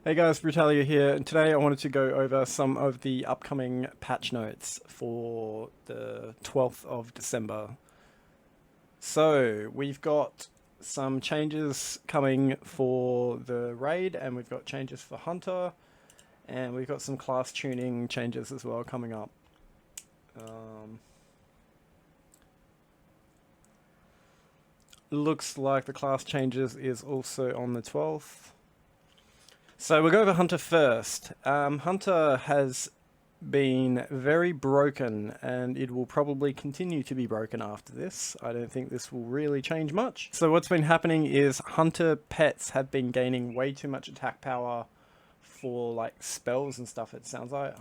Hey guys, Brutalia here, and today I wanted to go over some of the upcoming patch notes for the 12th of December. So, we've got some changes coming for the raid, and we've got changes for Hunter, and we've got some class tuning changes as well coming up. Looks like the class changes is also on the 12th. So we'll go over Hunter first. Hunter has been very broken, and it will probably continue to be broken after this. I don't think this will really change much. So what's been happening is Hunter pets have been gaining way too much attack power for like spells and stuff, it sounds like.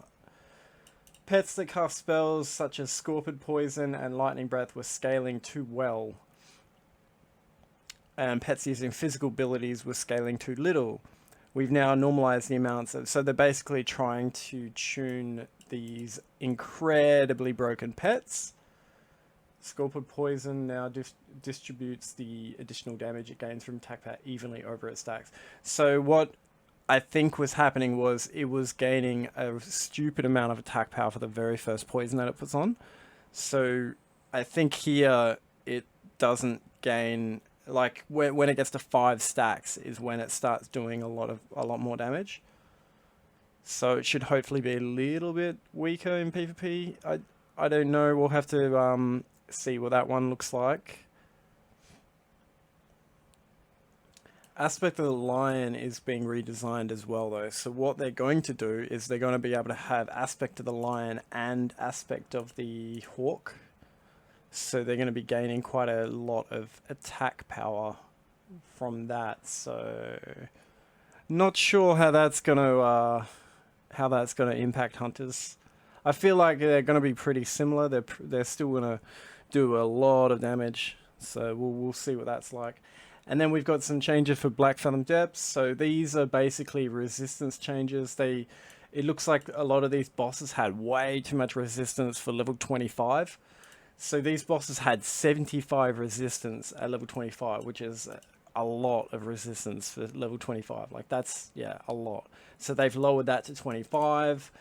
Pets that cast spells such as Scorpid Poison and Lightning Breath were scaling too well. And pets using physical abilities were scaling too little. We've now normalized the amounts of, so they're basically trying to tune these incredibly broken pets. Scorpid Poison now distributes the additional damage it gains from attack power evenly over its stacks. So what I think was happening was it was gaining a stupid amount of attack power for the very first poison that it puts on. So I think here it doesn't gain, like when it gets to 5 stacks is when it starts doing a lot more damage. So it should hopefully be a little bit weaker in PvP. I don't know. We'll have to see what that one looks like. Aspect of the Lion is being redesigned as well though. So what they're going to do is they're going to be able to have Aspect of the Lion and Aspect of the Hawk. So they're going to be gaining quite a lot of attack power from that. So not sure how that's going to impact hunters. I feel like they're going to be pretty similar. They're still going to do a lot of damage. So we'll see what that's like. And then we've got some changes for Blackfathom Deeps. So these are basically resistance changes. It looks like a lot of these bosses had way too much resistance for level 25. So these bosses had 75 resistance at level 25, which is a lot of resistance for level 25. Like that's, yeah, a lot. So they've lowered that to 25.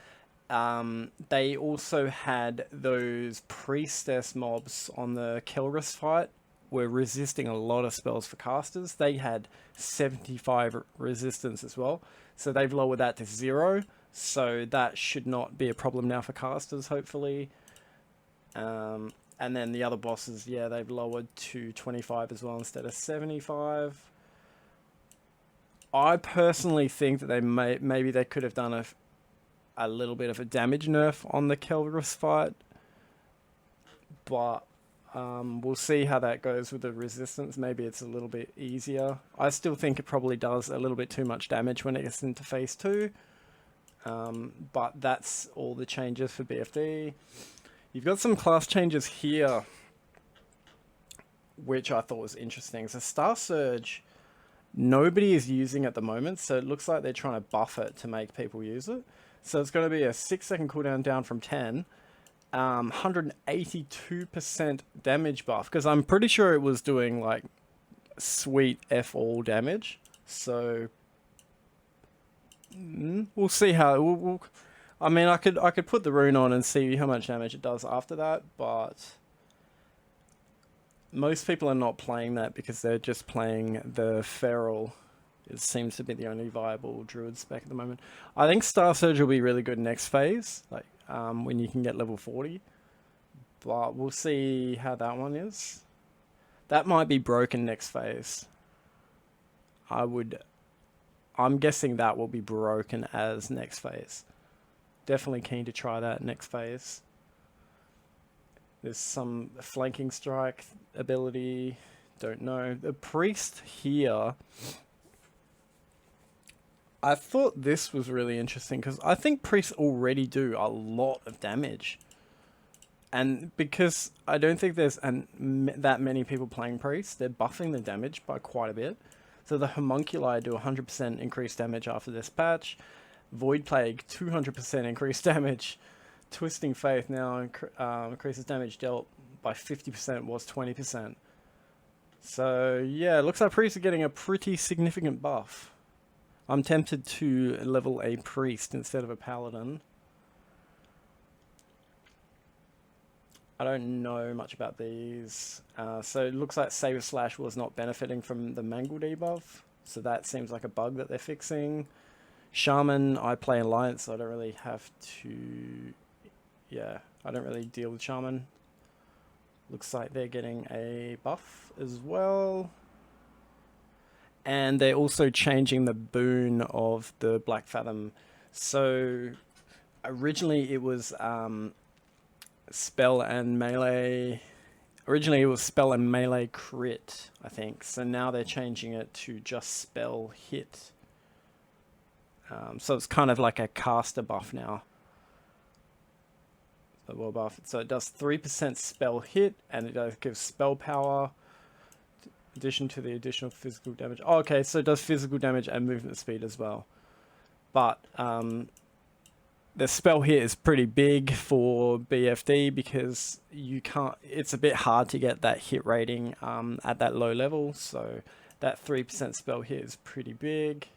They also had those priestess mobs on the Kelris fight were resisting a lot of spells for casters. They had 75 resistance as well. So they've lowered that to 0. So that should not be a problem now for casters, hopefully. And then the other bosses, yeah, they've lowered to 25 as well instead of 75. I personally think that maybe they could have done a little bit of a damage nerf on the Kelris fight. But we'll see how that goes with the resistance. Maybe it's a little bit easier. I still think it probably does a little bit too much damage when it gets into phase 2. But that's all the changes for BFD. You've got some class changes here, which I thought was interesting. So Star Surge, nobody is using at the moment, so it looks like they're trying to buff it to make people use it. So it's going to be a 6-second cooldown down from 10, 182% damage buff, because I'm pretty sure it was doing like sweet F all damage. So we'll see how I mean, I could put the rune on and see how much damage it does after that, but most people are not playing that because they're just playing the feral. It seems to be the only viable druid spec at the moment. I think Star Surge will be really good next phase, like when you can get level 40. But we'll see how that one is. That might be broken next phase. I'm guessing that will be broken as next phase. Definitely keen to try that next phase. There's some flanking strike ability. Don't know. The priest here, I thought this was really interesting because I think priests already do a lot of damage. And because I don't think there's that many people playing priests, they're buffing the damage by quite a bit. So the homunculi do 100% increased damage after this patch. Void Plague, 200% increased damage. Twisting Faith now increases damage dealt by 50%, was 20%. So yeah, it looks like priests are getting a pretty significant buff. I'm tempted to level a priest instead of a paladin. I don't know much about these. So it looks like Saber Slash was not benefiting from the Mangle debuff. So that seems like a bug that they're fixing. Shaman, I play Alliance, so I don't really have to... Yeah, I don't really deal with Shaman. Looks like they're getting a buff as well. And they're also changing the boon of the Blackfathom. So originally it was spell and melee. Originally it was spell and melee crit, I think. So now they're changing it to just spell hit. So it's kind of like a caster buff now. The war buff. So it does 3% spell hit, and it does give spell power. Addition to the additional physical damage. Oh, okay, so it does physical damage and movement speed as well. But the spell hit is pretty big for BFD because you can't. It's a bit hard to get that hit rating at that low level. So that 3% spell hit is pretty big.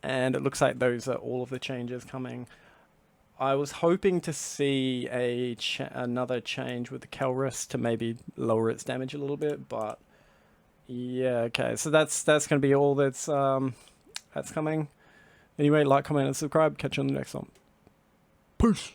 And it looks like those are all of the changes coming. I was hoping to see another change with the Kelrus to maybe lower its damage a little bit, but yeah, okay. So that's going to be all that's coming. Anyway, like, comment, and subscribe. Catch you on the next one. Peace.